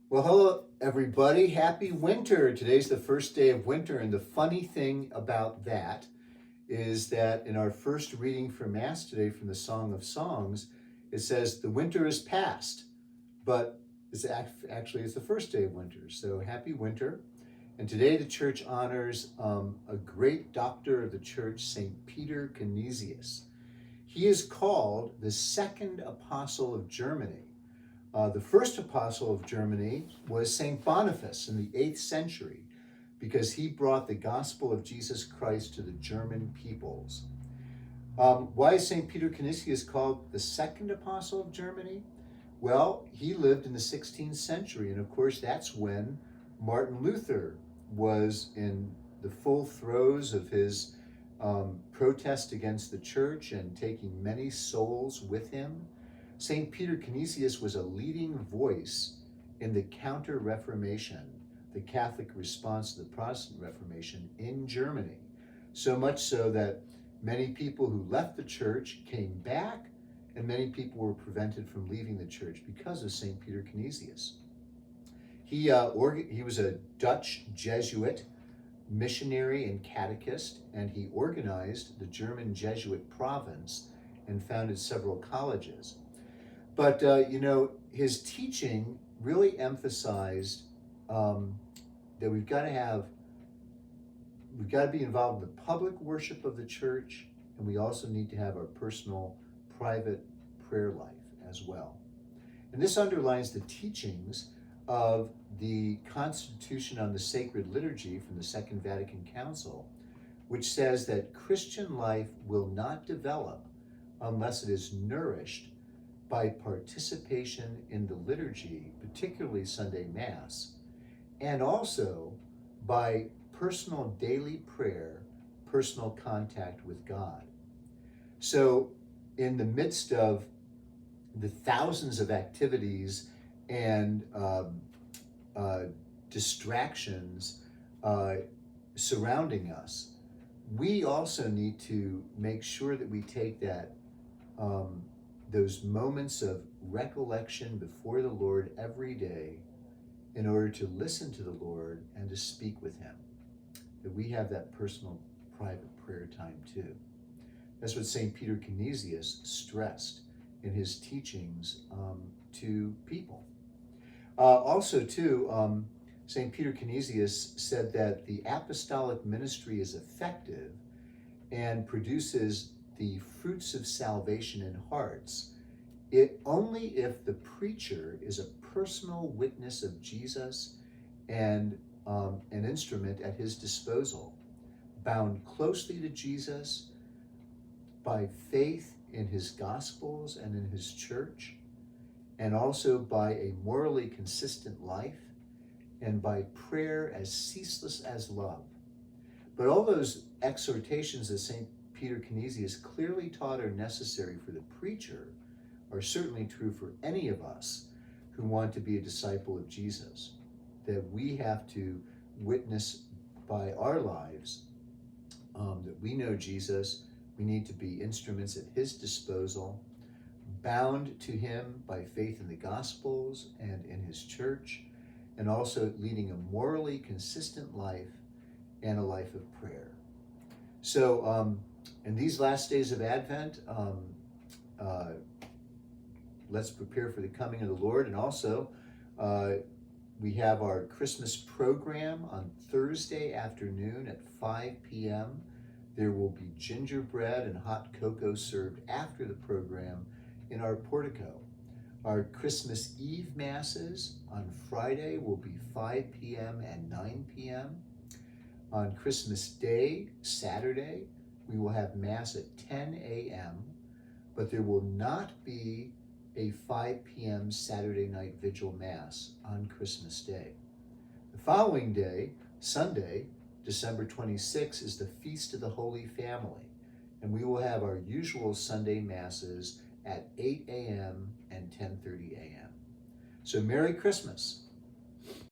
Well, hello, everybody. Happy winter. Today's the first day of winter, and the funny thing about that is that in our first reading for Mass today from the Song of Songs, it says the winter is past, but actually it's the first day of winter. So happy winter. And today the church honors a great doctor of the church, St. Peter Canisius. He is called the second apostle of Germany. The first apostle of Germany was St. Boniface in the 8th century because he brought the gospel of Jesus Christ to the German peoples. Why is St. Peter Canisius called the second apostle of Germany? Well, he lived in the 16th century, and of course that's when Martin Luther was in the full throes of his protest against the church and taking many souls with him. St. Peter Canisius was a leading voice in the Counter-Reformation, the Catholic response to the Protestant Reformation in Germany. So much so that many people who left the church came back, and many people were prevented from leaving the church because of St. Peter Canisius. He was a Dutch Jesuit missionary and catechist, and he organized the German Jesuit province and founded several colleges. But, his teaching really emphasized that we've got to be involved in the public worship of the church, and we also need to have our personal, private prayer life as well. And this underlines the teachings of the Constitution on the Sacred Liturgy from the Second Vatican Council, which says that Christian life will not develop unless it is nourished by participation in the liturgy, particularly Sunday Mass, and also by personal daily prayer, personal contact with God. So in the midst of the thousands of activities and distractions surrounding us, we also need to make sure that we take those moments of recollection before the Lord every day in order to listen to the Lord and to speak with him. That we have that personal, private prayer time too. That's what St. Peter Canisius stressed in his teachings to people. St. Peter Canisius said that the apostolic ministry is effective and produces the fruits of salvation in hearts, only if the preacher is a personal witness of Jesus and an instrument at his disposal, bound closely to Jesus by faith in his gospels and in his church, and also by a morally consistent life and by prayer as ceaseless as love. But all those exhortations that St. Peter Canisius clearly taught are necessary for the preacher are certainly true for any of us who want to be a disciple of Jesus, that we have to witness by our lives that we know Jesus. We need to be instruments at his disposal, bound to him by faith in the Gospels and in his church, and also leading a morally consistent life and a life of prayer. So in these last days of Advent, let's prepare for the coming of the Lord. And also, we have our Christmas program on Thursday afternoon at 5 p.m. There will be gingerbread and hot cocoa served after the program in our portico. Our Christmas Eve Masses on Friday will be 5 p.m. and 9 p.m. On Christmas Day, Saturday, we will have Mass at 10 a.m., but there will not be a 5 p.m. Saturday night vigil Mass on Christmas Day. The following day, Sunday, December 26th, is the Feast of the Holy Family, and we will have our usual Sunday Masses at 8 a.m. and 10:30 a.m. So Merry Christmas.